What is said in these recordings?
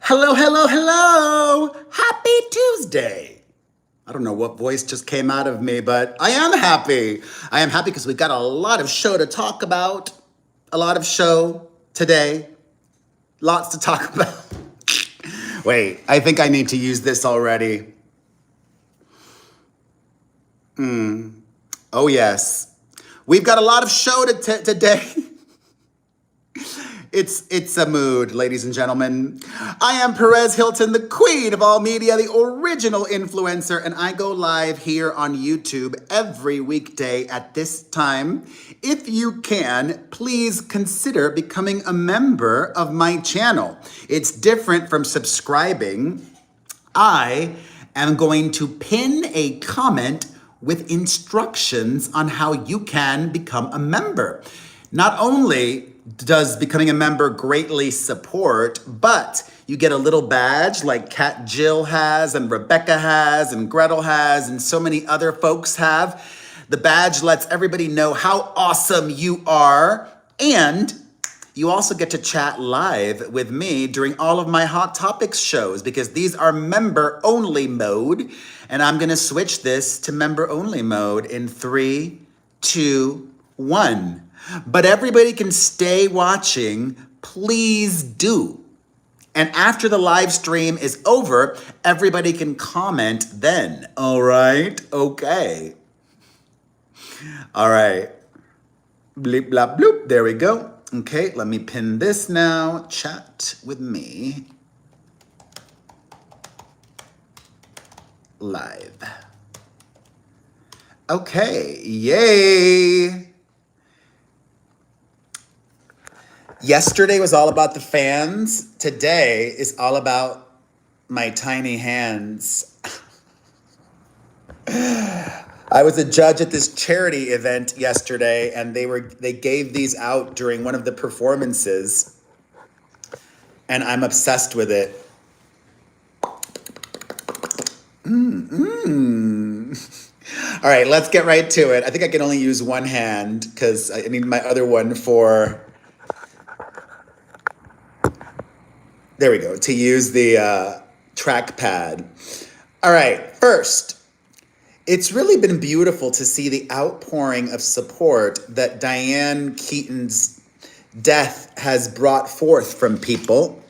Hello, hello, hello! Happy Tuesday! I don't know what voice just came out of me, but I am happy. I am happy because we got a lot of show to talk about. A lot of show today. Lots to talk about. Wait, I think I need to use this already. Oh, yes. We've got a lot of show today. It's a mood, ladies and gentlemen. I am Perez Hilton, the queen of all media, the original influencer, and I go live here on YouTube every weekday at this time. If you can, please consider becoming a member of my channel. It's different from subscribing. I am going to pin a comment with instructions on how you can become a member. Not only does becoming a member greatly support, but you get a little badge like Kat Jill has and Rebecca has and Gretel has and so many other folks have. The badge lets everybody know how awesome you are, and you also get to chat live with me during all of my Hot Topics shows because these are member-only mode, and I'm gonna switch this to member-only mode in 3, 2, 1. But everybody can stay watching, please do. And after the live stream is over, everybody can comment then, all right? Okay. All right. Bleep, blop, bloop, there we go. Okay, let me pin this now. Chat with me. Live. Okay, yay. Yesterday was all about the fans. Today is all about my tiny hands. I was a judge at this charity event yesterday, and they gave these out during one of the performances, and I'm obsessed with it. All right, let's get right to it. I think I can only use one hand because I need my other one for... There we go, to use the trackpad. All right, first, it's really been beautiful to see the outpouring of support that Diane Keaton's death has brought forth from people.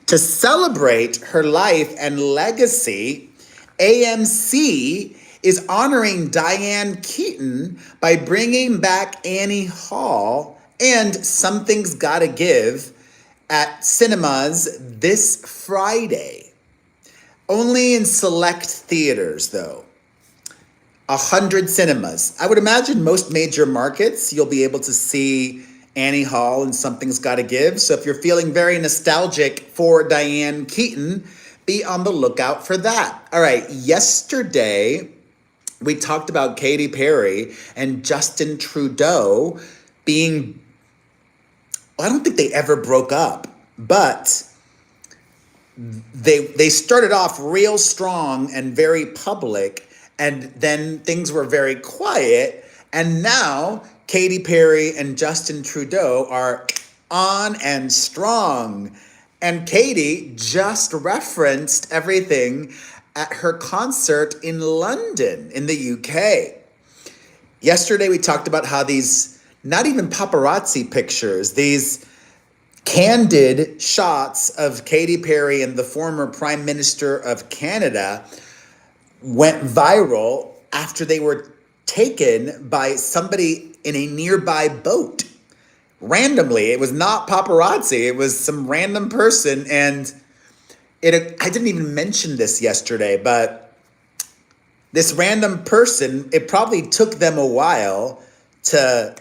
To celebrate her life and legacy, AMC is honoring Diane Keaton by bringing back Annie Hall and Something's Gotta Give at cinemas this Friday. Only in select theaters, though. 100 cinemas. I would imagine most major markets, you'll be able to see Annie Hall and Something's Gotta Give. So if you're feeling very nostalgic for Diane Keaton, be on the lookout for that. All right, yesterday, we talked about Katy Perry and Justin Trudeau being... I don't think they ever broke up, but they started off real strong and very public, and then things were very quiet, and now Katy Perry and Justin Trudeau are on and strong. And Katy just referenced everything at her concert in London, in the UK. Yesterday we talked about how these not even paparazzi pictures, these candid shots of Katy Perry and the former Prime Minister of Canada went viral after they were taken by somebody in a nearby boat. Randomly, it was not paparazzi, it was some random person, and I didn't even mention this yesterday, but this random person, it probably took them a while to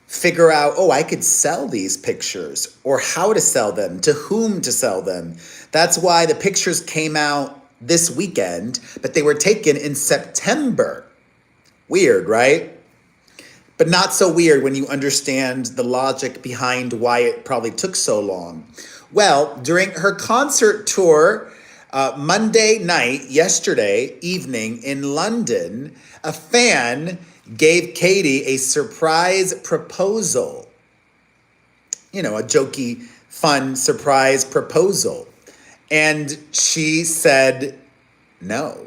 figure out, oh, I could sell these pictures, or how to sell them, to whom to sell them. That's why the pictures came out this weekend, but they were taken in September. Weird, right? But not so weird when you understand the logic behind why it probably took so long. Well, during her concert tour, Monday night, yesterday evening in London, a fan gave Katy a surprise proposal. You know, a jokey, fun surprise proposal. And she said no.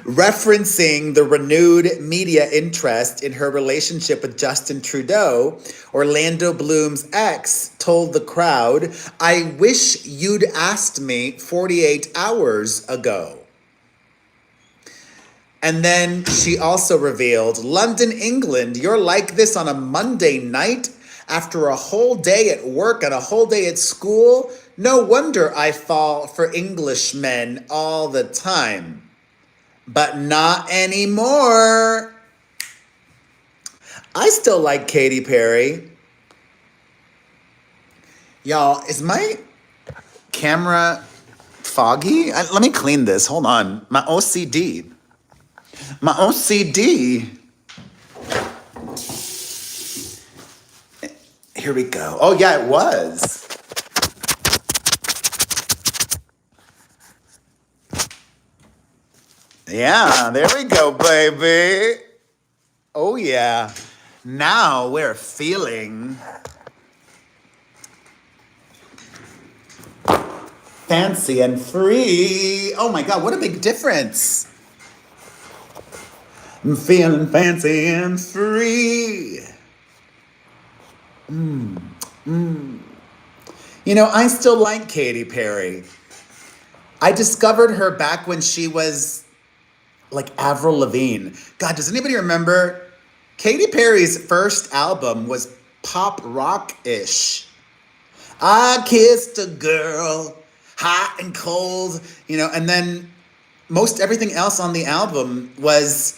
Referencing the renewed media interest in her relationship with Justin Trudeau, Orlando Bloom's ex told the crowd, "I wish you'd asked me 48 hours ago." And then she also revealed, "London, England, you're like this on a Monday night after a whole day at work and a whole day at school? No wonder I fall for Englishmen all the time. But not anymore." I still like Katy Perry. Y'all, is my camera foggy? Let me clean this. Hold on. My OCD. My OCD. Here we go. Oh, yeah, it was. Yeah, there we go, baby. Oh, yeah. Now we're feeling fancy and free. Oh my God, what a big difference. I'm feeling fancy and free. You know, I still like Katy Perry. I discovered her back when she was like Avril Lavigne. God, does anybody remember? Katy Perry's first album was pop rock-ish. I kissed a girl, hot and cold, and then most everything else on the album was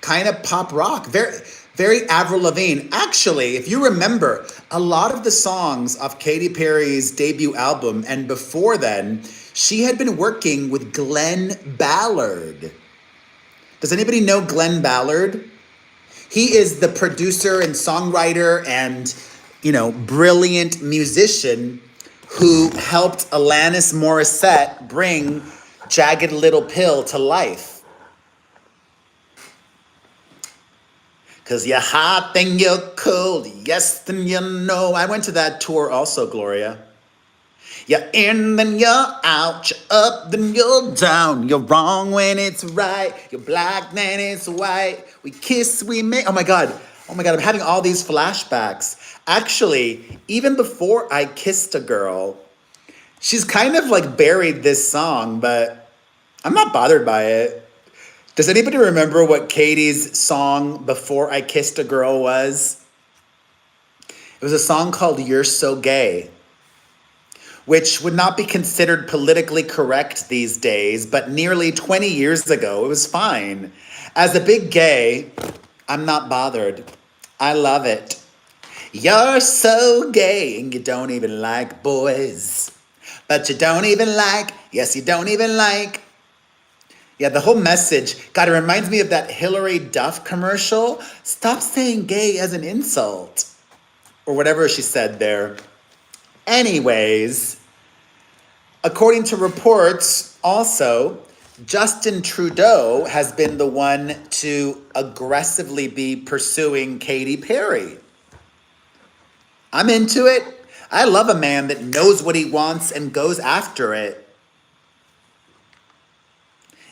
kind of pop rock, very, very Avril Lavigne. Actually, if you remember, a lot of the songs of Katy Perry's debut album and before then, she had been working with Glenn Ballard. Does anybody know Glenn Ballard? He is the producer and songwriter and, brilliant musician who helped Alanis Morissette bring Jagged Little Pill to life. 'Cause you're hot, then you're cold, yes, then you know. I went to that tour also, Gloria. You're in, then you're out, you're up, then you're down. You're wrong when it's right, you're black, then it's white. We kiss, we make, oh my God, I'm having all these flashbacks. Actually, even before I Kissed a Girl, she's kind of like buried this song, but I'm not bothered by it. Does anybody remember what Katie's song Before I Kissed a Girl was? It was a song called You're So Gay, which would not be considered politically correct these days, but nearly 20 years ago, it was fine. As a big gay, I'm not bothered. I love it. You're so gay and you don't even like boys. But you don't even like, yes, you don't even like. Yeah, the whole message, God, it reminds me of that Hillary Duff commercial. Stop saying gay as an insult. Or whatever she said there. Anyways, according to reports, also, Justin Trudeau has been the one to aggressively be pursuing Katy Perry. I'm into it. I love a man that knows what he wants and goes after it.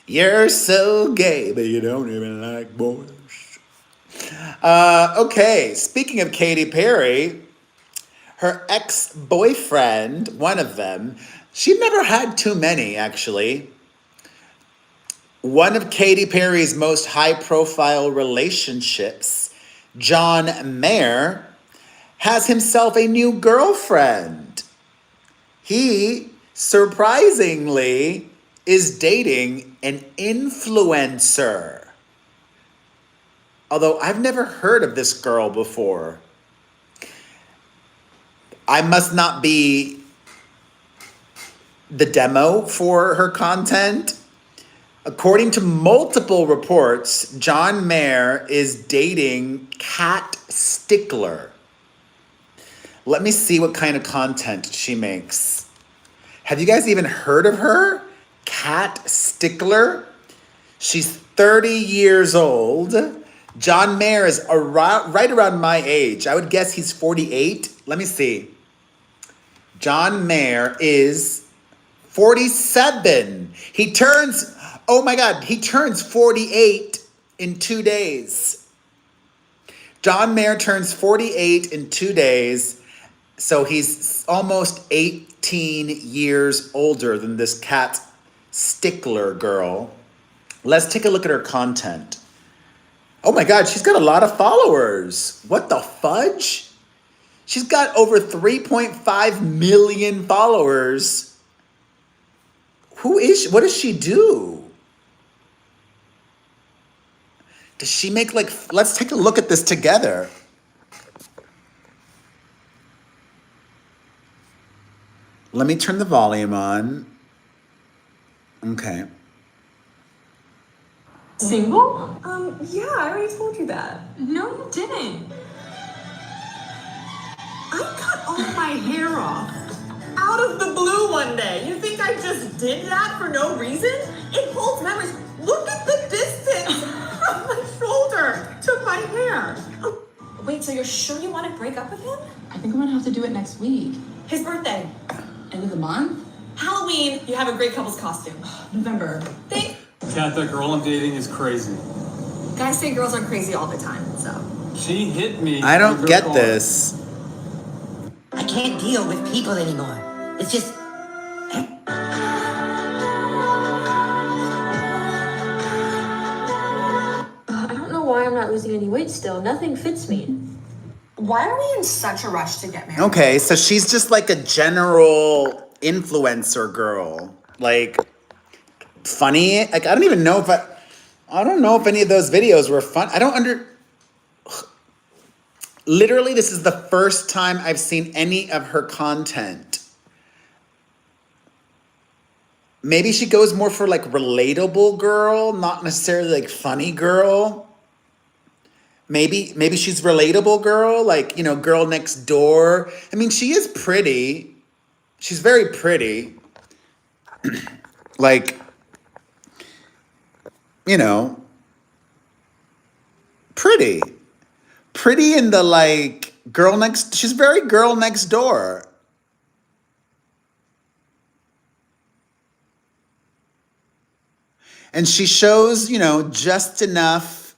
You're so gay, but you don't even like boys. Okay, speaking of Katy Perry, her ex-boyfriend, one of them, she never had too many, actually. One of Katy Perry's most high-profile relationships, John Mayer, has himself a new girlfriend. He, surprisingly, is dating an influencer. Although I've never heard of this girl before. I must not be the demo for her content. According to multiple reports, John Mayer is dating Kat Stickler. Let me see what kind of content she makes. Have you guys even heard of her? Kat Stickler? She's 30 years old. John Mayer is right around my age. I would guess he's 48. Let me see. John Mayer is 47. He turns, oh my God, he turns 48 in 2 days. John Mayer turns 48 in 2 days. So he's almost 18 years older than this Kat Stickler girl. Let's take a look at her content. Oh my God, she's got a lot of followers. What the fudge? She's got over 3.5 million followers. Who is she? What does she do? Does she make like, let's take a look at this together. Let me turn the volume on. Okay. Single? Yeah, I already told you that. No, you didn't. I cut all my hair off. Out of the blue one day. You think I just did that for no reason? It holds memories. Look at the distance from my shoulder to my hair. Oh, wait, so you're sure you want to break up with him? I think I'm gonna have to do it next week. His birthday. End of the month? Halloween. You have a great couple's costume. November. Thanks. Kat, that girl I'm dating is crazy. Guys say girls are crazy all the time, so. She hit me. I don't with her get car. this. I can't deal with people anymore. It's just. I don't know why I'm not losing any weight still. Nothing fits me. Why are we in such a rush to get married? Okay, so she's just like a general influencer girl. Like, funny. Like, I don't even know if I don't know if any of those videos were fun. Literally, this is the first time I've seen any of her content. Maybe she goes more for like relatable girl, not necessarily like funny girl. Maybe she's relatable girl, like, you know, girl next door. I mean, she is pretty. She's very pretty. Like, you know, pretty. Pretty in the like she's very girl next door. And she shows, you know, just enough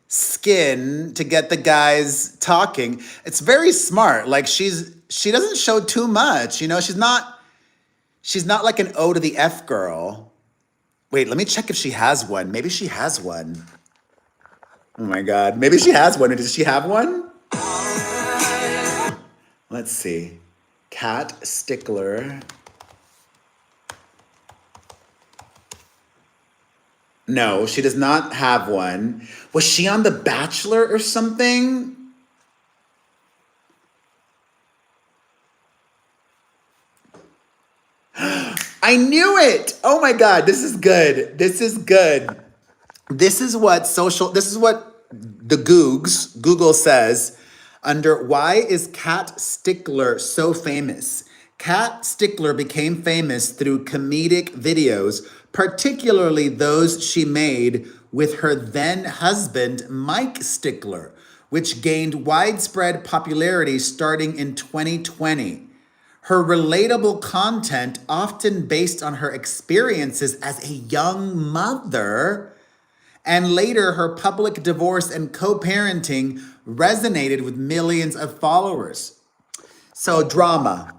skin to get the guys talking. It's very smart. Like she doesn't show too much, you know, she's not like an O to the F girl. Wait, let me check if she has one. Maybe she has one. Oh my God, maybe she has one. Does she have one? Let's see. Kat Stickler. No, she does not have one. Was she on The Bachelor or something? I knew it. Oh my God, this is good. This is good. This is what the Google says under why is Kat Stickler so famous? Kat Stickler became famous through comedic videos, particularly those she made with her then husband, Mike Stickler, which gained widespread popularity starting in 2020. Her relatable content, often based on her experiences as a young mother, and later her public divorce and co-parenting, resonated with millions of followers. So drama,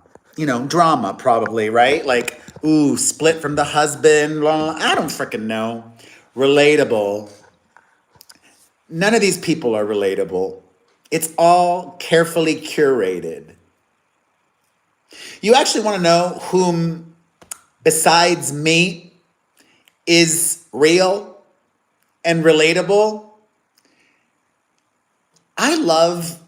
drama probably, right? Like, ooh, split from the husband, blah, blah, I don't freaking know. Relatable. None of these people are relatable. It's all carefully curated. You actually want to know whom, besides me, is real and relatable? I love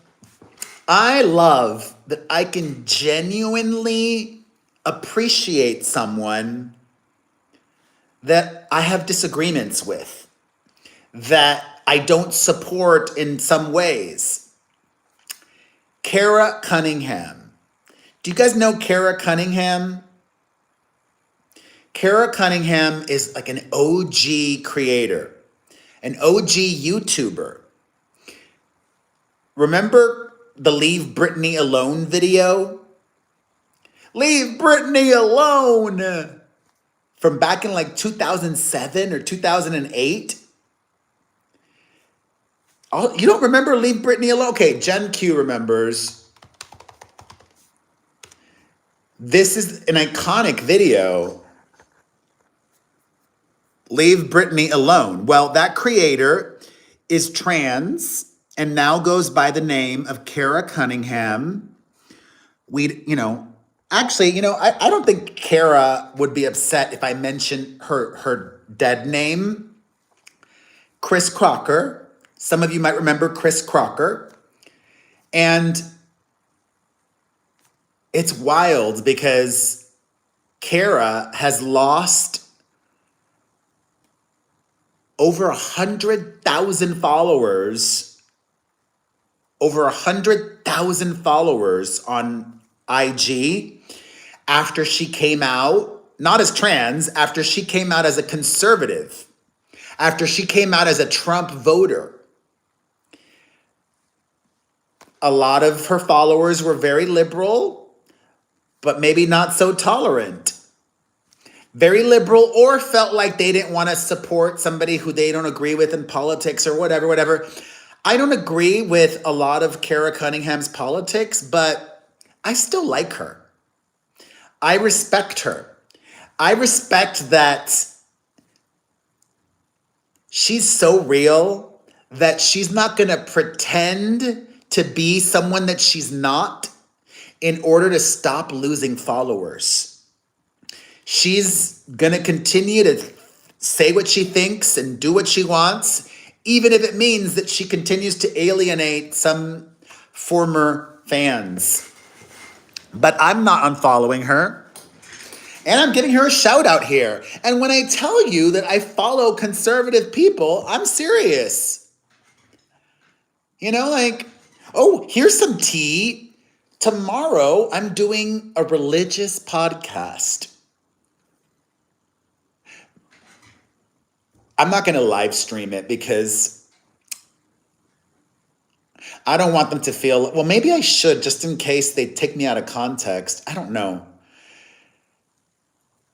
that I can genuinely appreciate someone that I have disagreements with, that I don't support in some ways. Kara Cunningham. Do you guys know Kara Cunningham? Kara Cunningham is like an OG creator, an OG YouTuber. Remember the Leave Britney Alone video? Leave Britney alone. From back in like 2007 or 2008. Oh, you don't remember Leave Britney Alone? Okay, Gen Q remembers. This is an iconic video. Leave Britney Alone. Well, that creator is trans and now goes by the name of Kara Cunningham. I don't think Kara would be upset if I mentioned her dead name, Chris Crocker. Some of you might remember Chris Crocker. And it's wild because Kara has lost over 100,000 followers. Over 100,000 followers on IG after she came out, not as trans, after she came out as a conservative, after she came out as a Trump voter. A lot of her followers were very liberal, but maybe not so tolerant. Very liberal, or felt like they didn't want to support somebody who they don't agree with in politics or whatever. I don't agree with a lot of Kara Cunningham's politics, but I still like her. I respect her. I respect that she's so real that she's not going to pretend to be someone that she's not in order to stop losing followers. She's going to continue to say what she thinks and do what she wants, even if it means that she continues to alienate some former fans. But I'm not unfollowing her. And I'm giving her a shout out here. And when I tell you that I follow conservative people, I'm serious. Oh, here's some tea. Tomorrow, I'm doing a religious podcast. I'm not going to live stream it because I don't want them to feel, well, maybe I should just in case they take me out of context. I don't know.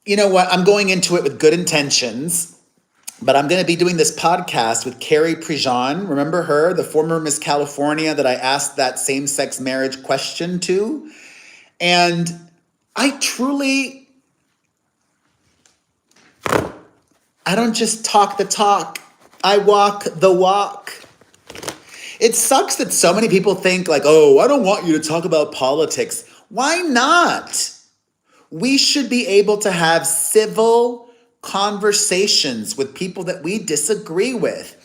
You know what? I'm going into it with good intentions. But I'm going to be doing this podcast with Carrie Prejean. Remember her, the former Miss California that I asked that same-sex marriage question to? And I don't just talk the talk. I walk the walk. It sucks that so many people think like, oh, I don't want you to talk about politics. Why not? We should be able to have civil conversations with people that we disagree with.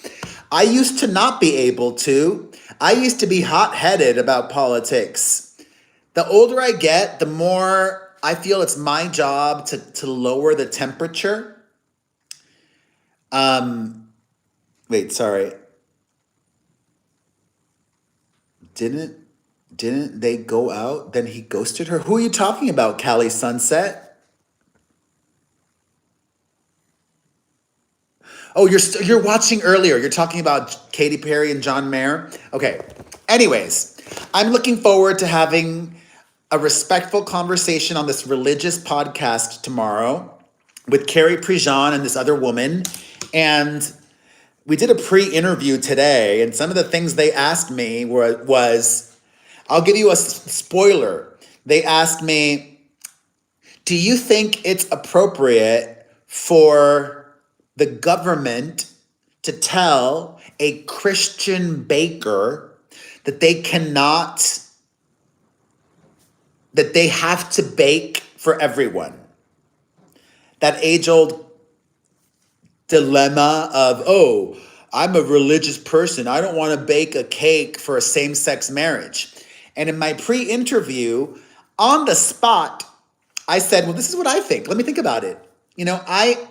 I used to not be able to. I used to be hot-headed about politics. The older I get, the more I feel it's my job to lower the temperature. Wait, sorry. Didn't they go out? Then he ghosted her? Who are you talking about, Callie Sunset? Oh, you're watching earlier. You're talking about Katy Perry and John Mayer? Okay. Anyways, I'm looking forward to having a respectful conversation on this religious podcast tomorrow with Carrie Prejean and this other woman. And we did a pre-interview today, and some of the things they asked me was, I'll give you a spoiler. They asked me, do you think it's appropriate for the government to tell a Christian baker that they have to bake for everyone? That age-old dilemma of, oh, I'm a religious person. I don't want to bake a cake for a same-sex marriage. And in my pre-interview, on the spot, I said, well, this is what I think. Let me think about it. I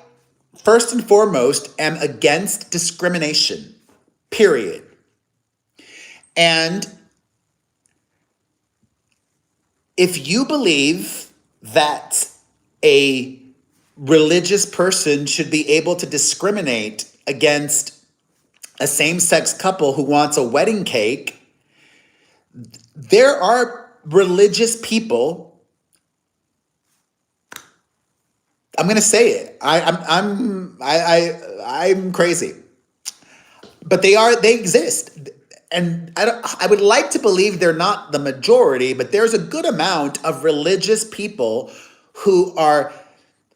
first and foremost am against discrimination, period. And if you believe that a religious person should be able to discriminate against a same-sex couple who wants a wedding cake, there are religious people I'm gonna say it. I'm crazy. But they exist. And I would like to believe they're not the majority, but there's a good amount of religious people who are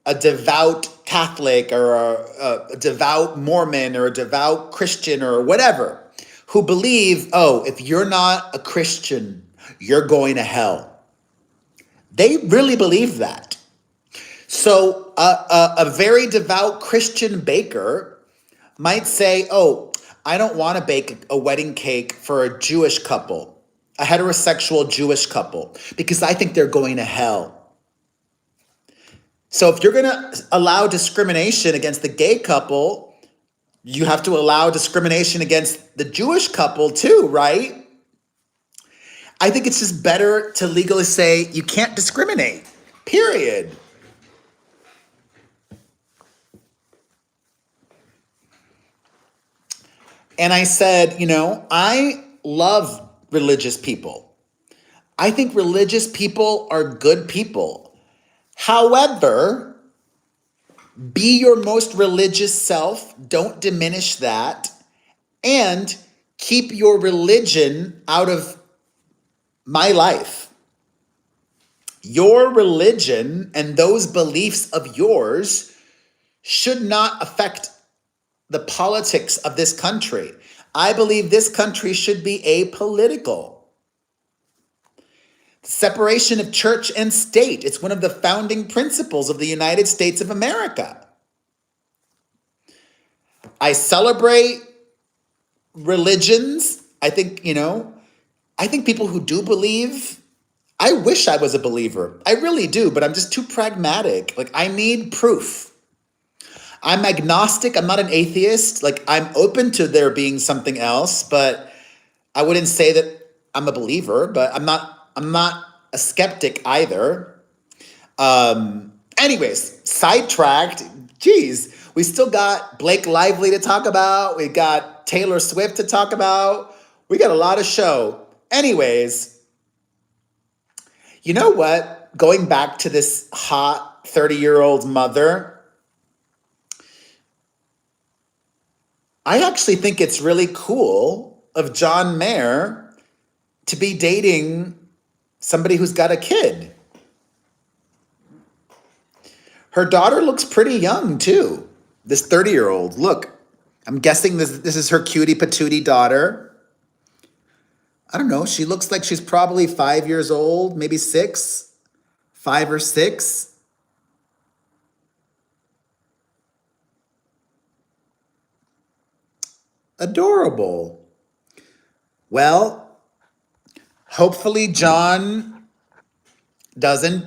a devout Catholic or a devout Mormon or a devout Christian or whatever, who believe, oh, if you're not a Christian, you're going to hell. They really believe that. So a very devout Christian baker might say, oh, I don't want to bake a wedding cake for a Jewish couple, a heterosexual Jewish couple, because I think they're going to hell. So if you're going to allow discrimination against the gay couple, you have to allow discrimination against the Jewish couple too, right? I think it's just better to legally say you can't discriminate, period. And I said, I love religious people. I think religious people are good people. However, be your most religious self. Don't diminish that. And keep your religion out of my life. Your religion and those beliefs of yours should not affect the politics of this country. I believe this country should be apolitical. Separation of church and state. It's one of the founding principles of the United States of America. I celebrate religions. I think people who do believe, I wish I was a believer. I really do, but I'm just too pragmatic. Like, I need proof. I'm agnostic. I'm not an atheist. Like, I'm open to there being something else, but I wouldn't say that I'm a believer, but I'm not a skeptic either. Anyways, sidetracked. Geez, we still got Blake Lively to talk about. We got Taylor Swift to talk about. We got a lot of show. Anyways, you know what? Going back to this hot 30-year-old mother, I actually think it's really cool of John Mayer to be dating somebody who's got a kid. Her daughter looks pretty young too. This 30-year-old. Look, I'm guessing this is her cutie patootie daughter. I don't know. She looks like she's probably 5 years old, maybe 6, 5 or 6. Adorable. Well, hopefully John doesn't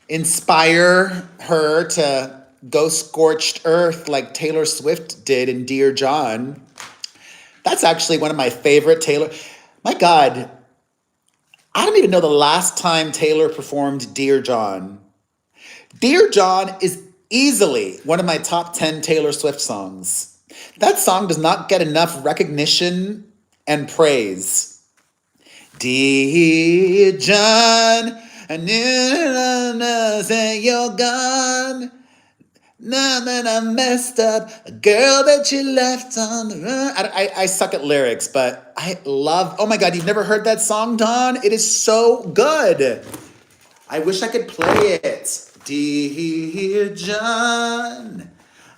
inspire her to go scorched earth like Taylor Swift did in Dear John. That's actually one of my favorite Taylor. My God, I don't even know the last time Taylor performed Dear John. Dear John is easily one of my top 10 Taylor Swift songs. That song does not get enough recognition and praise. Dear John, I knew say you're gone. Now that I messed up, a girl that you left on the run. I suck at lyrics, but I love. Oh my God, you've never heard that song, Dawn? It is so good. I wish I could play it. Dear John,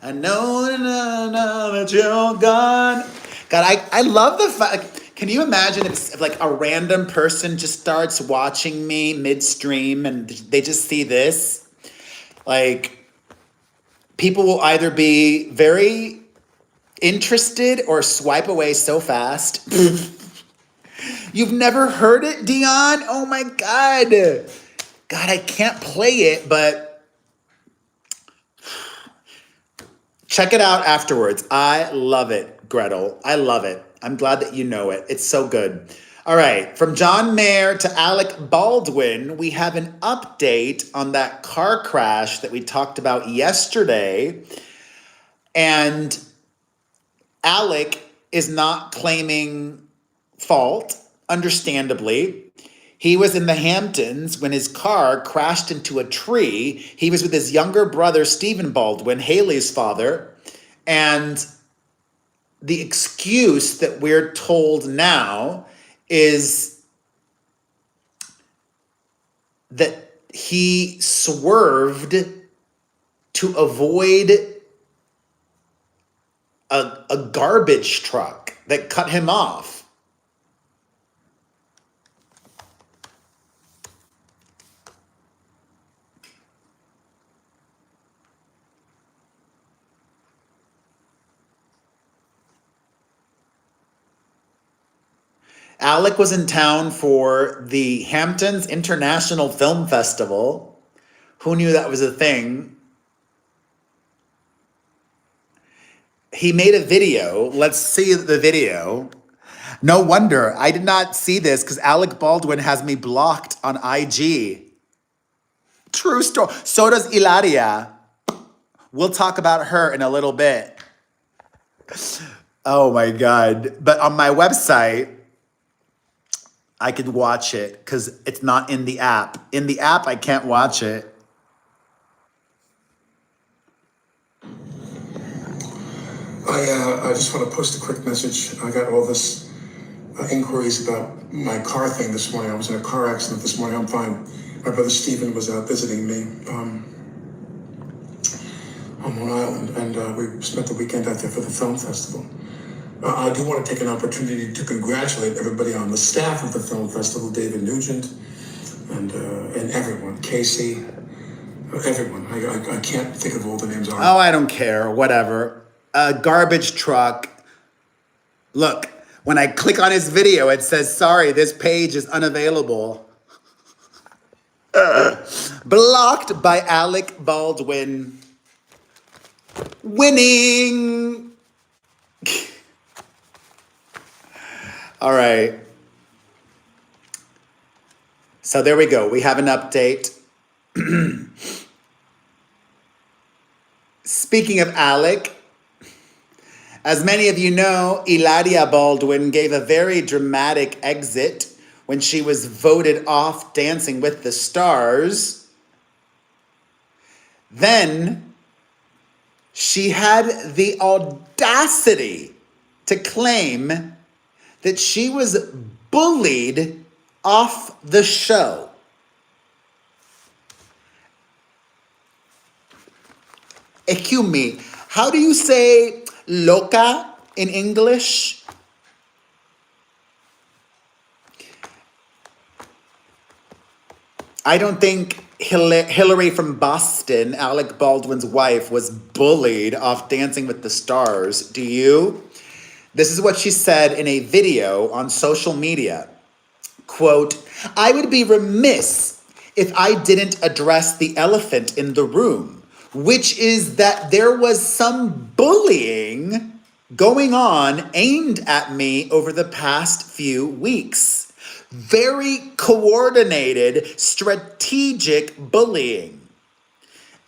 I know that you're gone. God, I love the fact. Can you imagine if like a random person just starts watching me midstream and they just see this? Like, people will either be very interested or swipe away so fast. You've never heard it, Dion? Oh my God. God, I can't play it, but check it out afterwards. I love it, Gretel. I love it. I'm glad that you know it. It's so good. All right, from John Mayer to Alec Baldwin, we have an update on that car crash that we talked about yesterday. And Alec is not claiming fault, understandably. He was in the Hamptons when his car crashed into a tree. He was with his younger brother, Stephen Baldwin, Haley's father. And the excuse that we're told now is that he swerved to avoid a garbage truck that cut him off. Alec was in town for the Hamptons International Film Festival. Who knew that was a thing? He made a video. Let's see the video. No wonder. I did not see this because Alec Baldwin has me blocked on IG. True story. So does Ilaria. We'll talk about her in a little bit. Oh my God. But on my website, I could watch it because it's not in the app. In the app, I can't watch it. I just want to post a quick message. I got all this inquiries about my car thing this morning. I was in a car accident this morning. I'm fine. My brother Stephen was out visiting me on Long Island, and we spent the weekend out there for the film festival. I do want to take an opportunity to congratulate everybody on the staff of the film festival, David Nugent, and everyone, Casey, everyone. I can't think of all the names. Oh, I don't care. Whatever. A garbage truck. Look, when I click on his video, it says, sorry, this page is unavailable. Blocked by Alec Baldwin. Winning. All right. So there we go. We have an update. Speaking of Alec, as many of you know, Ilaria Baldwin gave a very dramatic exit when she was voted off Dancing with the Stars. Then she had the audacity to claim that she was bullied off the show. Excuse me, how do you say loca in English? I don't think Hillary from Boston, Alec Baldwin's wife, was bullied off Dancing with the Stars. Do you? This is what she said in a video on social media. Quote, I would be remiss if I didn't address the elephant in the room, which is that there was some bullying going on aimed at me over the past few weeks. Very coordinated, strategic bullying.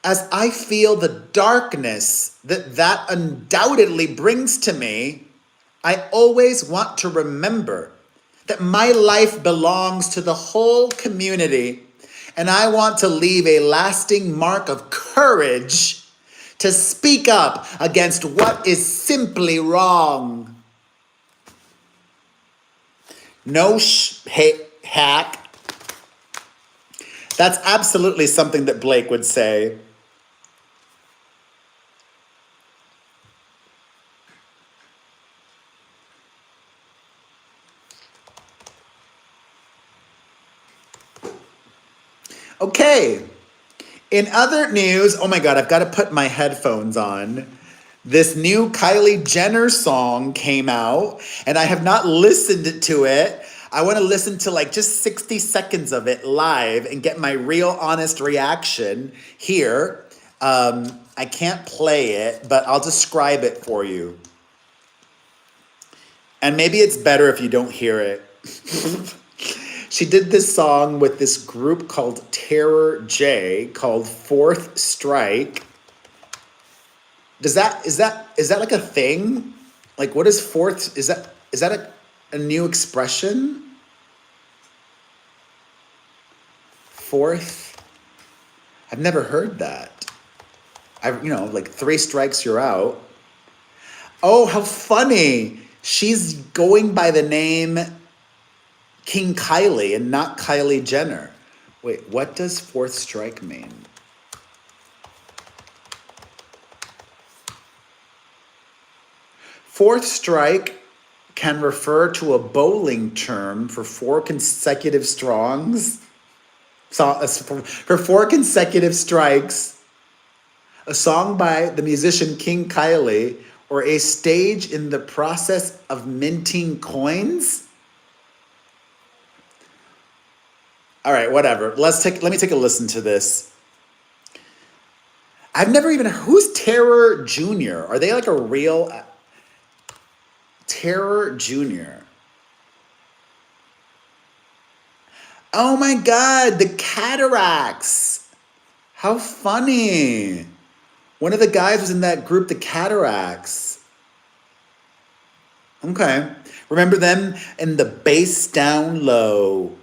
As I feel the darkness that undoubtedly brings to me, I always want to remember that my life belongs to the whole community, and I want to leave a lasting mark of courage to speak up against what is simply wrong. No hack. That's absolutely something that Blake would say. Okay, in other news, oh my God, I've got to put my headphones on. This new Kylie Jenner song came out, and I have not listened to it. I want to listen to like just 60 seconds of it live and get my real honest reaction here. I can't play it, but I'll describe it for you. And maybe it's better if you don't hear it. She did this song with this group called Terror J called Fourth Strike. Is that like a thing? Like what is fourth? Is that a new expression? fourth. I've never heard that. Like 3 strikes, you're out. Oh, how funny. She's going by the name King Kylie and not Kylie Jenner. Wait, what does 4th strike mean? Fourth strike can refer to a bowling term for 4 consecutive strongs. For 4 consecutive strikes, a song by the musician King Kylie, or a stage in the process of minting coins. All right, whatever. Let me take a listen to this. I've never even who's Terror Jr.? Are they like a real Terror Jr.? Oh my God, the Cataracts. How funny. One of the guys was in that group, the Cataracts. Okay. Remember them in the bass down low.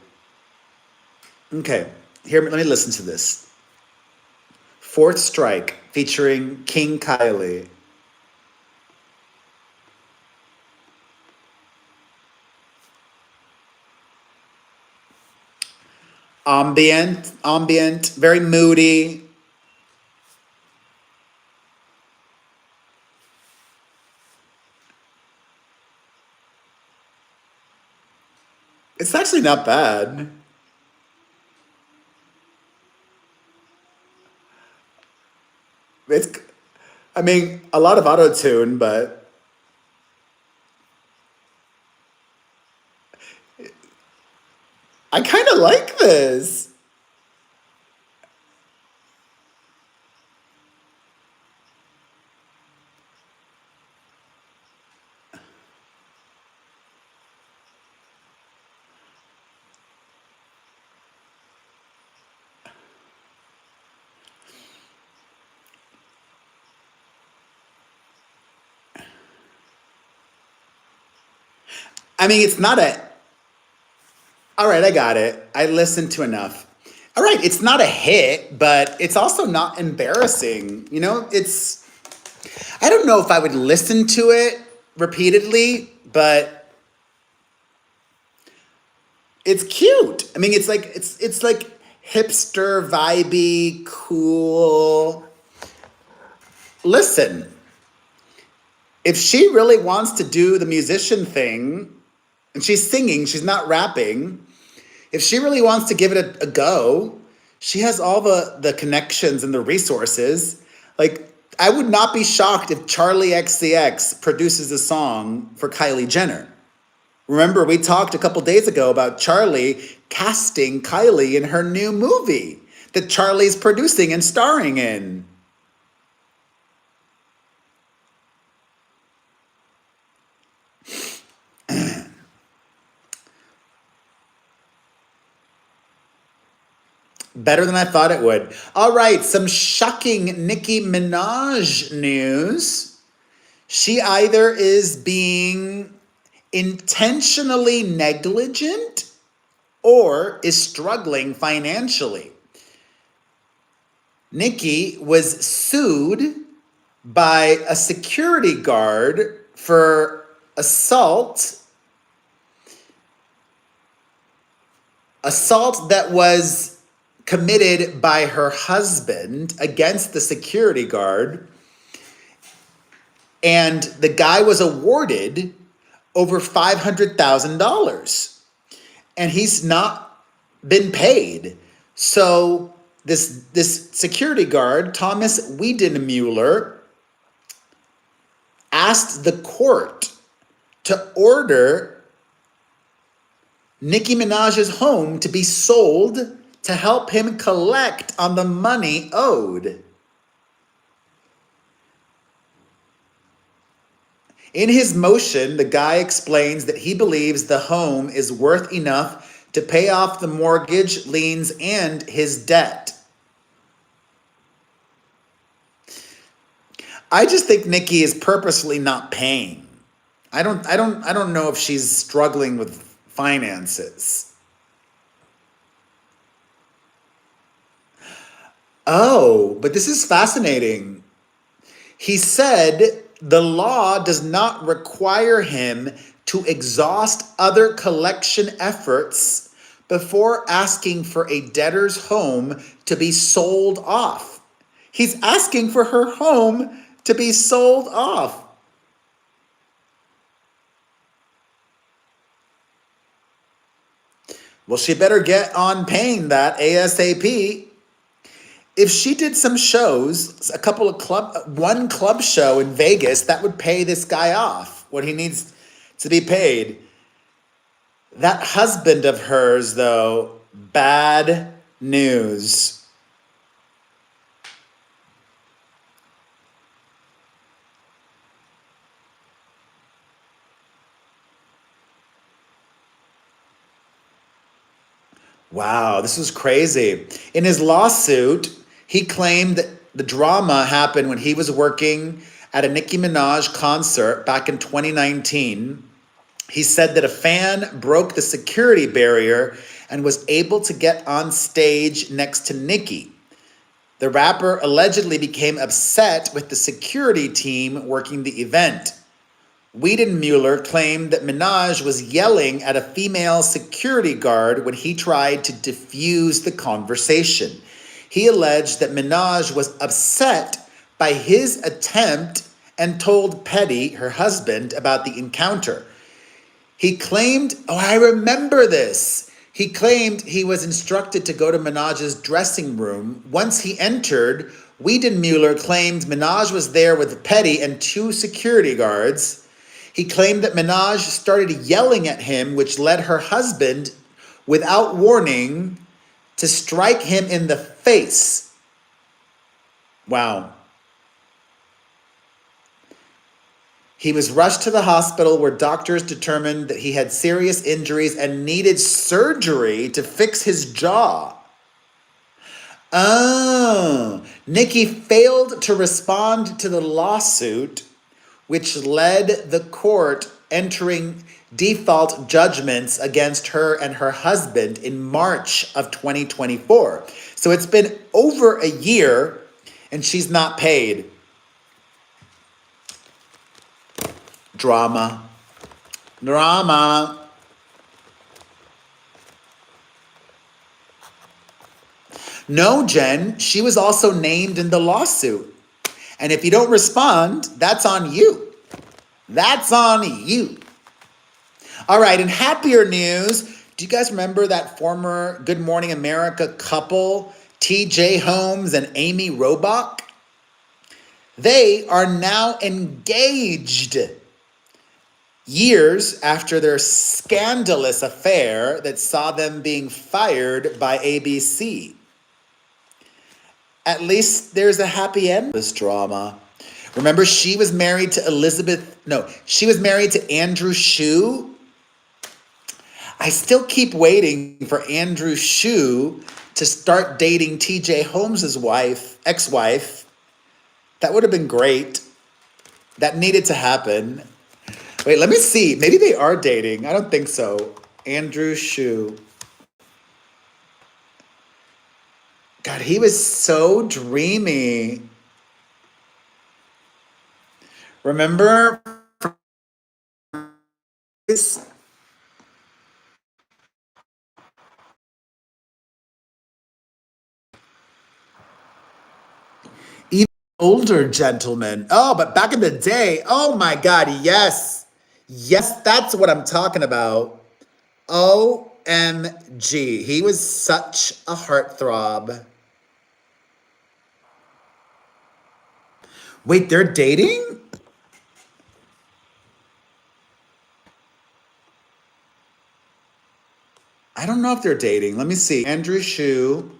Okay. Here, let me listen to this. 4th Strike featuring King Kylie. Ambient, very moody. It's actually not bad. A lot of auto-tune, but I kind of like this. It's not a... All right, I got it. I listened to enough. All right, it's not a hit, but it's also not embarrassing. I don't know if I would listen to it repeatedly, but it's cute. It's like hipster, vibey, cool. Listen, if she really wants to do the musician thing, and she's singing, she's not rapping, if she really wants to give it a go, she has all the connections and the resources. Like, I would not be shocked if Charlie XCX produces a song for Kylie Jenner. Remember, we talked a couple days ago about Charlie casting Kylie in her new movie that Charlie's producing and starring in. Better than I thought it would. All right, some shocking Nicki Minaj news. She either is being intentionally negligent or is struggling financially. Nicki was sued by a security guard for assault that was committed by her husband against the security guard, and the guy was awarded over $500,000, and he's not been paid. So this security guard, Thomas Wiedenmuller, asked the court to order Nicki Minaj's home to be sold to help him collect on the money owed. In his motion, the guy explains that he believes the home is worth enough to pay off the mortgage, liens, and his debt. I just think Nicki is purposely not paying. I don't know if she's struggling with finances. Oh, but this is fascinating. He said the law does not require him to exhaust other collection efforts before asking for a debtor's home to be sold off. He's asking for her home to be sold off. Well, she better get on paying that ASAP. If she did some shows, one club show in Vegas, that would pay this guy off what he needs to be paid. That husband of hers, though, bad news. Wow, this was crazy. In his lawsuit, he claimed that the drama happened when he was working at a Nicki Minaj concert back in 2019. He said that a fan broke the security barrier and was able to get on stage next to Nicki. The rapper allegedly became upset with the security team working the event. Wiedenmuller claimed that Minaj was yelling at a female security guard when he tried to defuse the conversation. He alleged that Minaj was upset by his attempt and told Petty, her husband, about the encounter. He claimed, oh, I remember this. He claimed he was instructed to go to Minaj's dressing room. Once he entered, Wiedenmuller claimed Minaj was there with Petty and two security guards. He claimed that Minaj started yelling at him, which led her husband, without warning, to strike him in the face. Wow. He was rushed to the hospital where doctors determined that he had serious injuries and needed surgery to fix his jaw. Oh, Nicki failed to respond to the lawsuit, which led the court entering default judgments against her and her husband in March of 2024. So it's been over a year and she's not paid. Drama. Drama. No, Jen, she was also named in the lawsuit. And if you don't respond, that's on you. That's on you. All right, in happier news, do you guys remember that former Good Morning America couple, TJ Holmes and Amy Robach? They are now engaged years after their scandalous affair that saw them being fired by ABC. At least there's a happy end to this drama. Remember, she was married to Andrew Shue. I still keep waiting for Andrew Shue to start dating TJ Holmes' ex-wife. That would have been great. That needed to happen. Wait, let me see. Maybe they are dating. I don't think so. Andrew Shue. God, he was so dreamy. Remember? Even older gentlemen. Oh, but back in the day, oh my God, yes. Yes, that's what I'm talking about. OMG. He was such a heartthrob. Wait, they're dating? I don't know if they're dating. Let me see. Andrew Shue.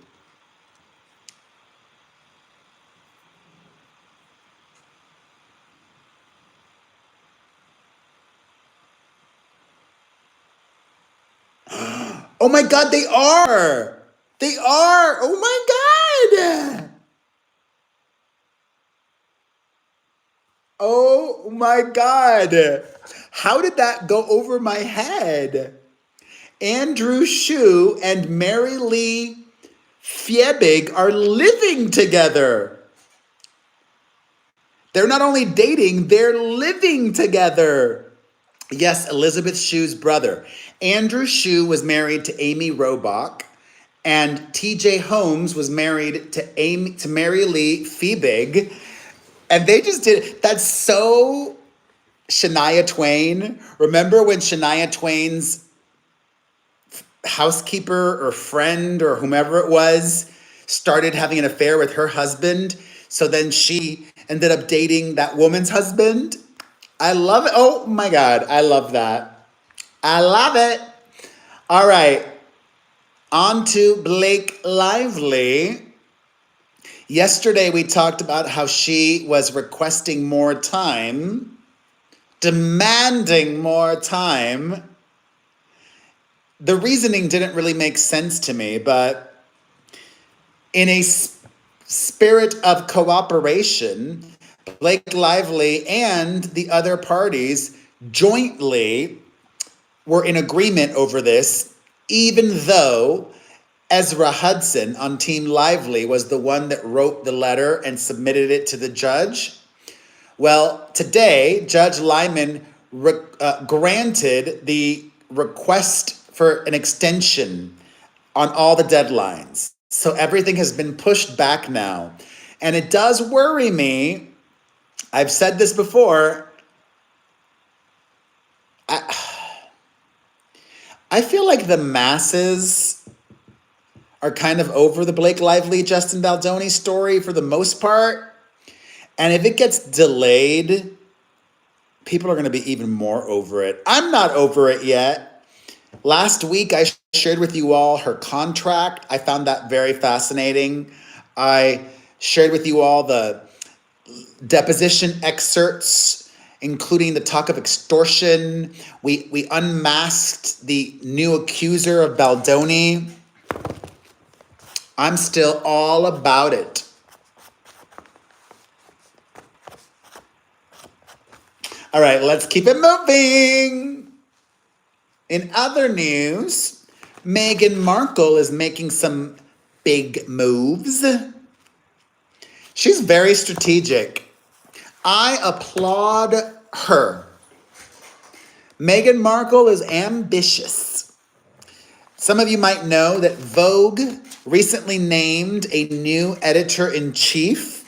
Oh my God, they are. They are. Oh my God. Oh my God. How did that go over my head? Andrew Shue and Mary Lee Fiebig are living together. They're not only dating, they're living together. Yes, Elizabeth Shue's brother. Andrew Shue was married to Amy Robach, and TJ Holmes was married to Mary Lee Fiebig. And they just did, that's so Shania Twain. Remember when Shania Twain's housekeeper or friend or whomever it was started having an affair with her husband? So then she ended up dating that woman's husband. I love it. Oh my God, I love that. I love it. All right, on to Blake Lively. Yesterday we talked about how she was requesting more time, demanding more time. The reasoning didn't really make sense to me, but in a spirit of cooperation, Blake Lively and the other parties jointly were in agreement over this, even though Ezra Hudson on Team Lively was the one that wrote the letter and submitted it to the judge. Well, today, Judge Lyman granted the request for an extension on all the deadlines. So everything has been pushed back now. And it does worry me. I've said this before. I feel like the masses are kind of over the Blake Lively, Justin Baldoni story for the most part. And if it gets delayed, people are going to be even more over it. I'm not over it yet. Last week, I shared with you all her contract. I found that very fascinating. I shared with you all the deposition excerpts, including the talk of extortion. We unmasked the new accuser of Baldoni. I'm still all about it. All right, let's keep it moving. In other news, Meghan Markle is making some big moves. She's very strategic. I applaud her. Meghan Markle is ambitious. Some of you might know that Vogue recently named a new editor-in-chief,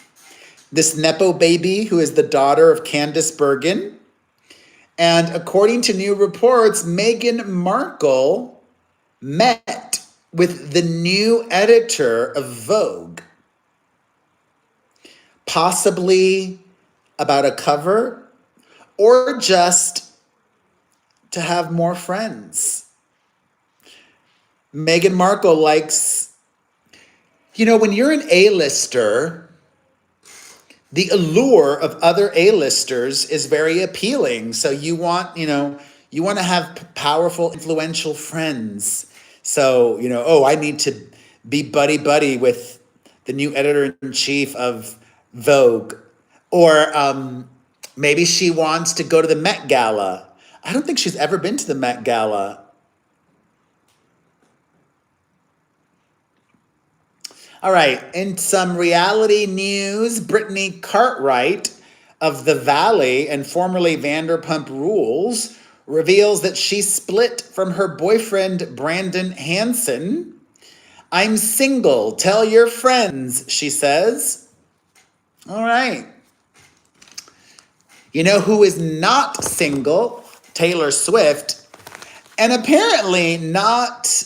this Nepo baby who is the daughter of Candice Bergen. And according to new reports, Meghan Markle met with the new editor of Vogue, possibly about a cover or just to have more friends. Meghan Markle likes, when you're an A-lister, the allure of other A-listers is very appealing. So you want to have powerful, influential friends. So, I need to be buddy-buddy with the new editor-in-chief of Vogue. Or maybe she wants to go to the Met Gala. I don't think she's ever been to the Met Gala. All right, in some reality news, Brittany Cartwright of The Valley and formerly Vanderpump Rules reveals that she split from her boyfriend, Brandon Hansen. "I'm single, tell your friends," she says. All right. You know who is not single? Taylor Swift. And apparently not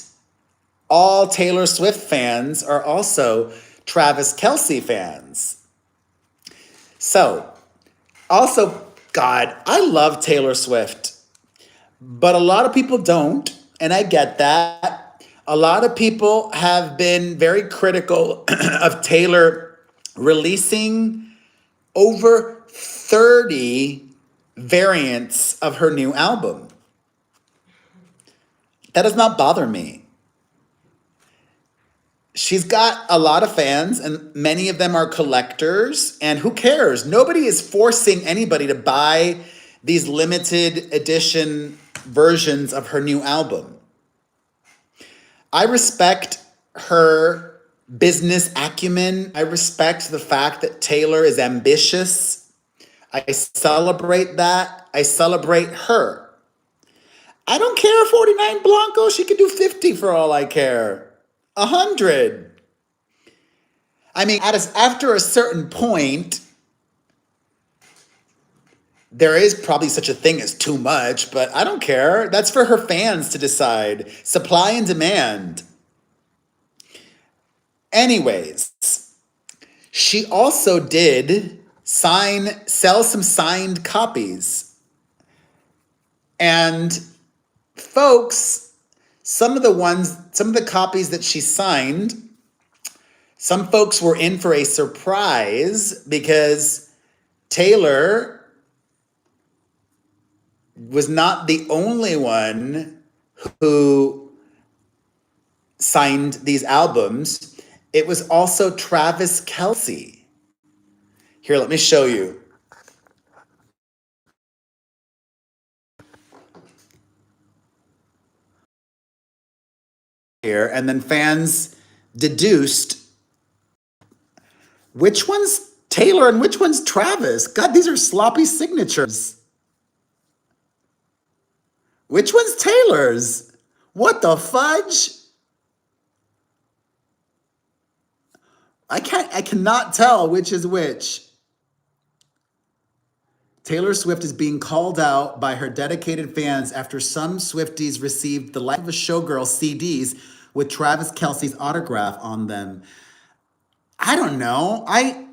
all Taylor Swift fans are also Travis Kelce fans. So, also, God, I love Taylor Swift, but a lot of people don't, and I get that. A lot of people have been very critical of Taylor releasing over 30 variants of her new album. That does not bother me. She's got a lot of fans, and many of them are collectors, and who cares? Nobody is forcing anybody to buy these limited edition versions of her new album. I respect her business acumen. I respect the fact that Taylor is ambitious. I celebrate that. I celebrate her. I don't care, 49 Blanco. She could do 50 for all I care. 100. I mean, after a certain point, there is probably such a thing as too much, but I don't care. That's for her fans to decide. Supply and demand. Anyways, she also did sell some signed copies. And folks, some of the copies that she signed, some folks were in for a surprise because Taylor was not the only one who signed these albums. It was also Travis Kelce. Here, let me show you. Here, and then fans deduced which one's Taylor and which one's Travis. God, these are sloppy signatures. Which one's Taylor's? What the fudge? I cannot tell which is which. Taylor Swift is being called out by her dedicated fans after some Swifties received the Life of a Showgirl CDs with Travis Kelce's autograph on them. I don't know. I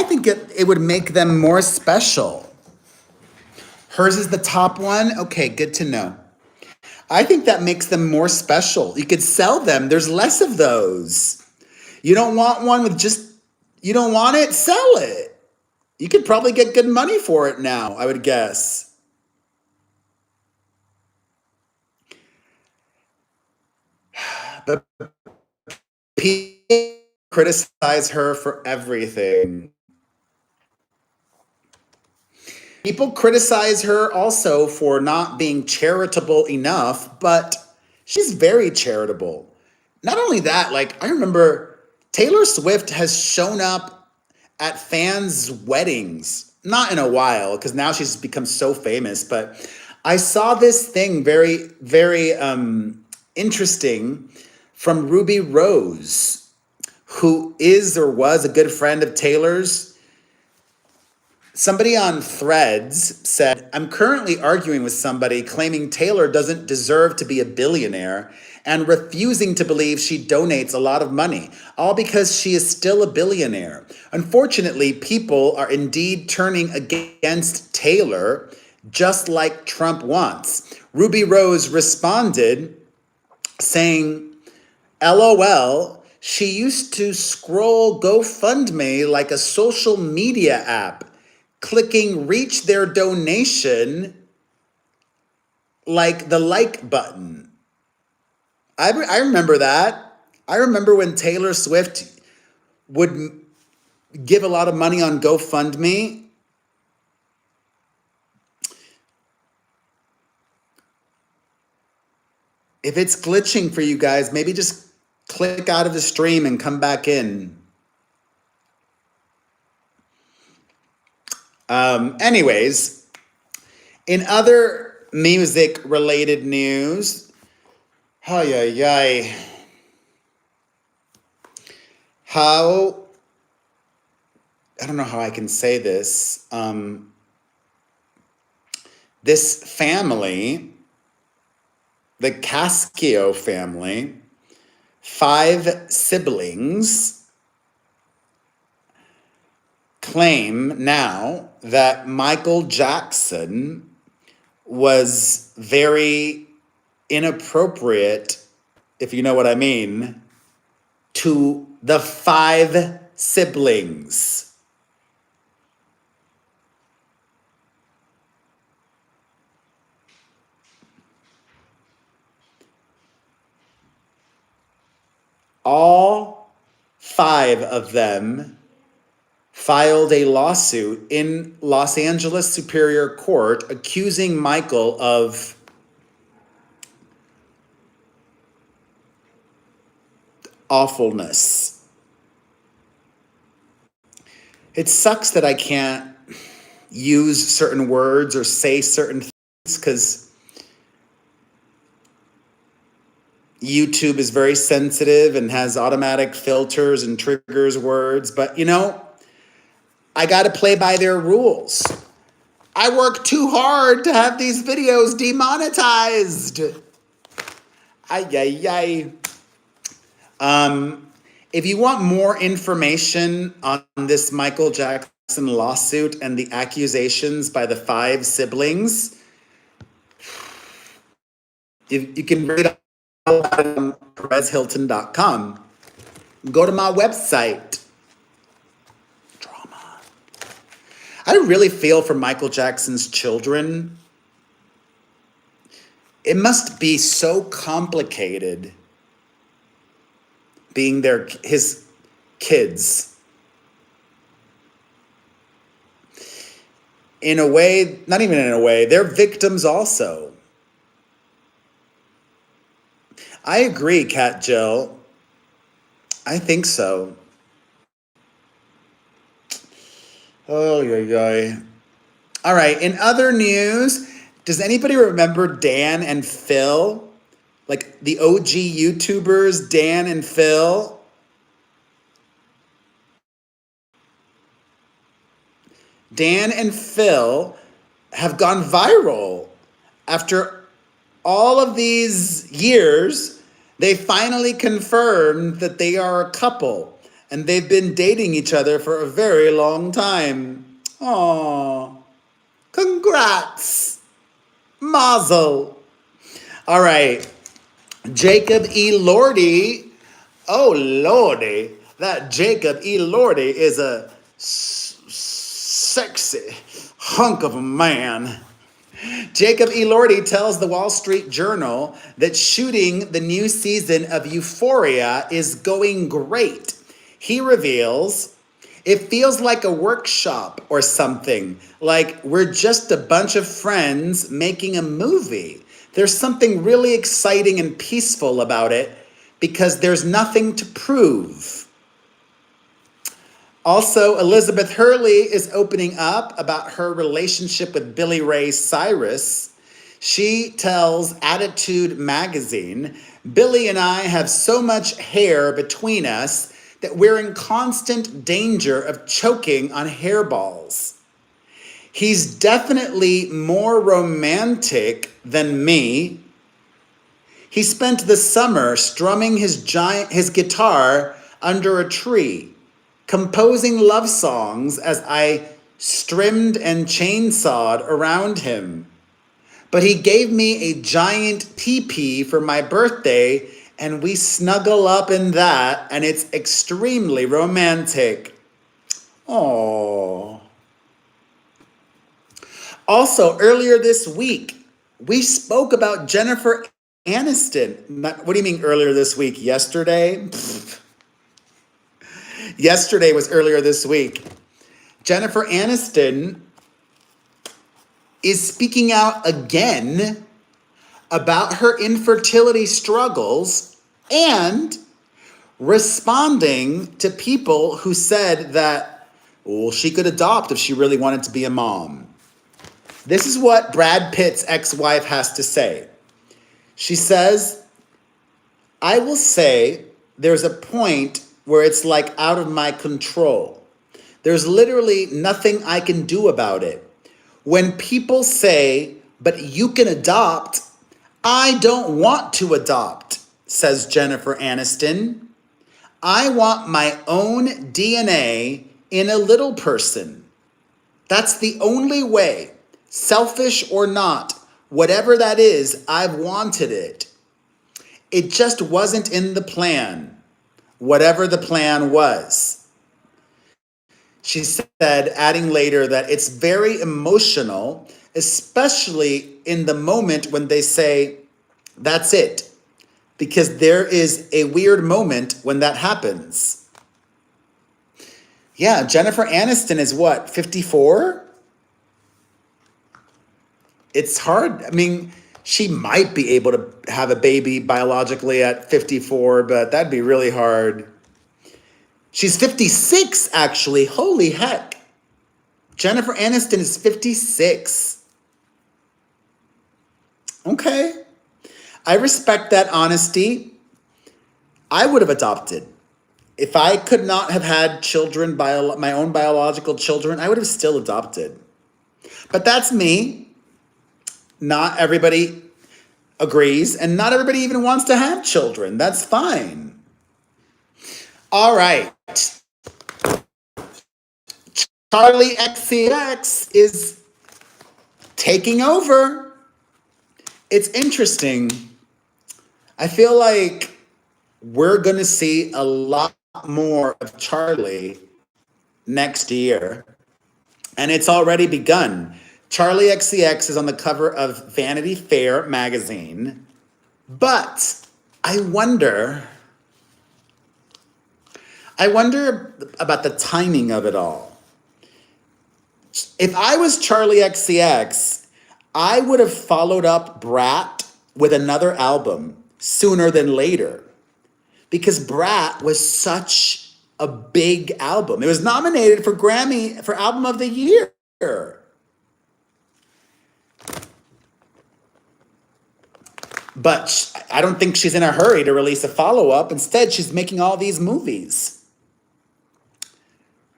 think it would make them more special. Hers is the top one? Okay, good to know. I think that makes them more special. You could sell them. There's less of those. You don't want one with you don't want it? Sell it. You could probably get good money for it now, I would guess. But people criticize her for everything. People criticize her also for not being charitable enough, but she's very charitable. Not only that, I remember Taylor Swift has shown up at fans' weddings, not in a while, because now she's become so famous, but I saw this thing very, very interesting from Ruby Rose, who is or was a good friend of Taylor's. Somebody on Threads said, I'm currently arguing with somebody claiming Taylor doesn't deserve to be a billionaire and refusing to believe she donates a lot of money, all because she is still a billionaire. Unfortunately, people are indeed turning against Taylor, just like Trump wants. Ruby Rose responded saying, LOL, she used to scroll GoFundMe like a social media app, clicking reach their donation like the like button. I remember that. I remember when Taylor Swift would give a lot of money on GoFundMe. If it's glitching for you guys, maybe just click out of the stream and come back in. Anyways, in other music-related news, I don't know how I can say this. This family, the Cascio family, 5 siblings, claim now that Michael Jackson was very inappropriate, if you know what I mean, to the 5 siblings. All 5 of them filed a lawsuit in Los Angeles Superior Court accusing Michael of awfulness. It sucks that I can't use certain words or say certain things because YouTube is very sensitive and has automatic filters and triggers words. But I got to play by their rules. I work too hard to have these videos demonetized. Ay, ay, ay. If you want more information on this Michael Jackson lawsuit and the accusations by the 5 siblings, you can read all about it on PerezHilton.com. Go to my website. Drama. I really feel for Michael Jackson's children. It must be so complicated being his kids. In a way, not even in a way, they're victims also. I agree, Kat Jill. I think so. Oh, yeah. All right, in other news, does anybody remember Dan and Phil? Like the OG YouTubers, Dan and Phil? Dan and Phil have gone viral. After all of these years, they finally confirmed that they are a couple and they've been dating each other for a very long time. Aww. Congrats. Mazel. All right. Jacob E. Lordy. Oh, Lordy. That Jacob E. Lordy is a sexy hunk of a man. Jacob E. Lordy tells the Wall Street Journal that shooting the new season of Euphoria is going great. He reveals, it feels like a workshop or something, like we're just a bunch of friends making a movie. There's something really exciting and peaceful about it because there's nothing to prove. Also, Elizabeth Hurley is opening up about her relationship with Billy Ray Cyrus. She tells Attitude magazine, Billy and I have so much hair between us that we're in constant danger of choking on hairballs. He's definitely more romantic than me. He spent the summer strumming his guitar under a tree, composing love songs as I strimmed and chainsawed around him. But he gave me a giant teepee for my birthday, and we snuggle up in that, and it's extremely romantic. Aww. Also, earlier this week, we spoke about Jennifer Aniston. What do you mean earlier this week? Yesterday? Yesterday was earlier this week. Jennifer Aniston is speaking out again about her infertility struggles and responding to people who said that, well, she could adopt if she really wanted to be a mom. This is what Brad Pitt's ex-wife has to say. She says, I will say there's a point where it's like out of my control. There's literally nothing I can do about it. When people say, but you can adopt, I don't want to adopt, says Jennifer Aniston. I want my own DNA in a little person. That's the only way. Selfish or not, whatever that is, I've wanted it. It just wasn't in the plan, whatever the plan was. She said, adding later that it's very emotional, especially in the moment when they say, that's it, because there is a weird moment when that happens. Yeah, Jennifer Aniston is what, 54? It's hard. I mean, she might be able to have a baby biologically at 54, but that'd be really hard. She's 56, actually. Holy heck. Jennifer Aniston is 56. Okay. I respect that honesty. I would have adopted. If I could not have had children, my own biological children, I would have still adopted. But that's me. Not everybody agrees, and not everybody even wants to have children. That's fine. All right. Charlie XCX is taking over. It's interesting. I feel like we're going to see a lot more of Charlie next year, and it's already begun. Charlie XCX is on the cover of Vanity Fair magazine, but I wonder about the timing of it all. If I was Charlie XCX, I would have followed up Brat with another album sooner than later, because Brat was such a big album. It was nominated for Grammy for Album of the Year. But I don't think she's in a hurry to release a follow-up. Instead, she's making all these movies.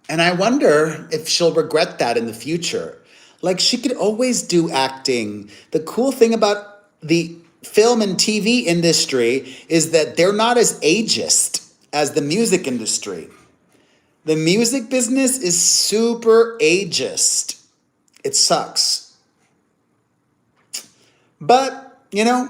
And I wonder if she'll regret that in the future. Like, she could always do acting. The cool thing about the film and TV industry is that they're not as ageist as the music industry. The music business is super ageist. It sucks. But,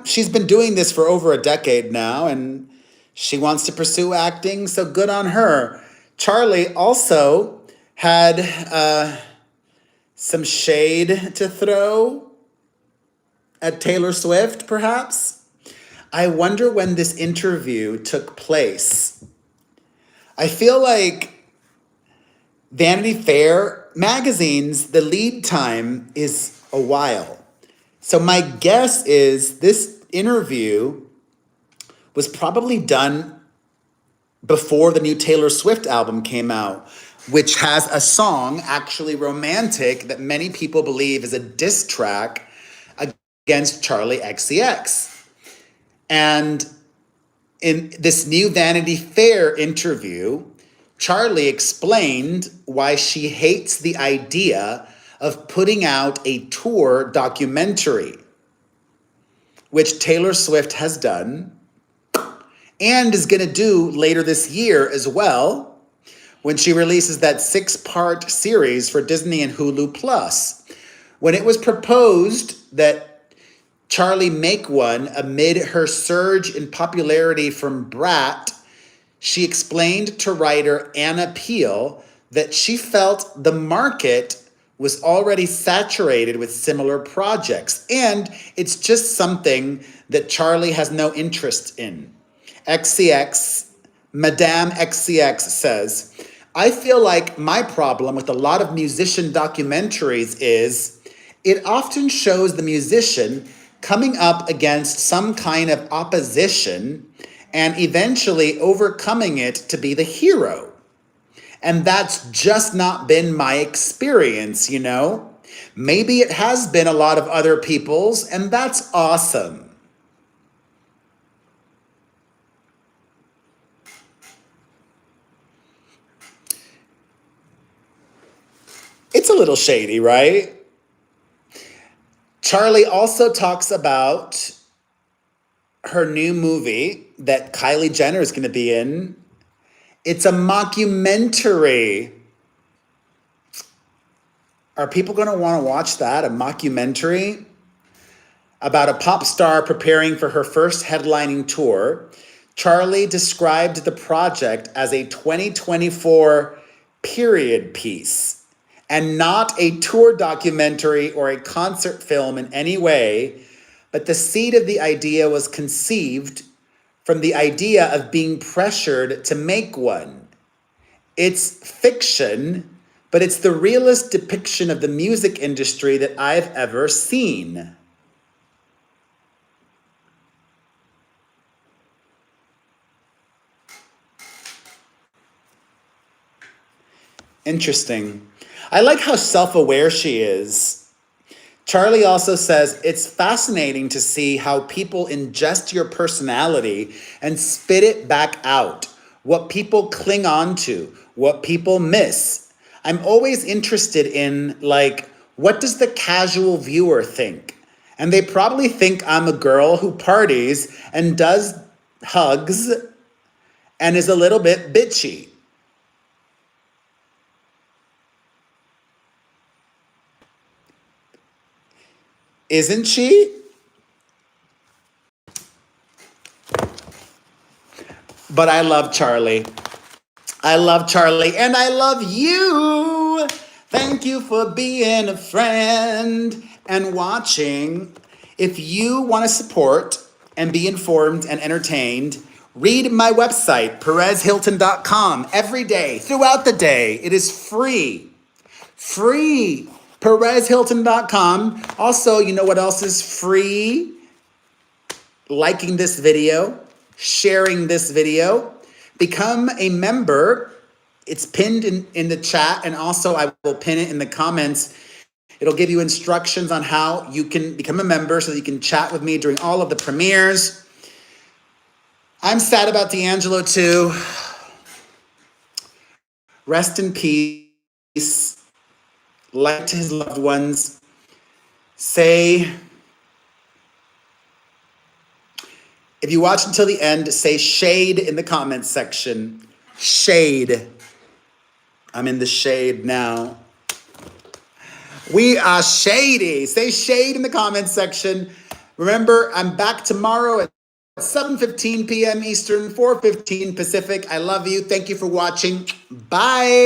she's been doing this for over a decade now, and she wants to pursue acting, so good on her. Charlie also had some shade to throw at Taylor Swift, perhaps. I wonder when this interview took place. I feel like Vanity Fair magazines, the lead time is a while. So my guess is this interview was probably done before the new Taylor Swift album came out, which has a song, actually Romantic, that many people believe is a diss track against Charlie XCX. And in this new Vanity Fair interview, Charlie explained why she hates the idea of putting out a tour documentary, which Taylor Swift has done and is going to do later this year as well, when she releases that 6-part series for Disney and Hulu Plus. When it was proposed that Charlie make one amid her surge in popularity from Brat, she explained to writer Anna Peel that she felt the market was already saturated with similar projects, and it's just something that Charlie has no interest in. XCX, Madame XCX says, I feel like my problem with a lot of musician documentaries is it often shows the musician coming up against some kind of opposition and eventually overcoming it to be the hero. And that's just not been my experience, Maybe it has been a lot of other people's, and that's awesome. It's a little shady, right? Charlie also talks about her new movie that Kylie Jenner is going to be in. It's a mockumentary. Are people going to want to watch that? A mockumentary about a pop star preparing for her first headlining tour. Charlie described the project as a 2024 period piece and not a tour documentary or a concert film in any way, but the seed of the idea was conceived from the idea of being pressured to make one. It's fiction, but it's the realest depiction of the music industry that I've ever seen. Interesting. I like how self-aware she is. Charlie also says, it's fascinating to see how people ingest your personality and spit it back out. What people cling on to, what people miss. I'm always interested in, like, what does the casual viewer think? And they probably think I'm a girl who parties and does hugs and is a little bit bitchy. Isn't she? But I love Charlie. I love Charlie and I love you. Thank you for being a friend and watching. If you want to support and be informed and entertained, read my website, perezhilton.com, every day, throughout the day. It is free. Free. perezhilton.com. Also, you know what else is free? Liking this video, sharing this video. Become a member. It's pinned in the chat, and also I will pin it in the comments. It'll give you instructions on how you can become a member so that you can chat with me during all of the premieres. I'm sad about D'Angelo too. Rest in peace. Light to his loved ones. If you watch until the end, say shade in the comments section. Shade. I'm in the shade now. We are shady. Say shade in the comments section. Remember, I'm back tomorrow at 7:15 p.m. Eastern, 4:15 Pacific. I love you. Thank you for watching. Bye.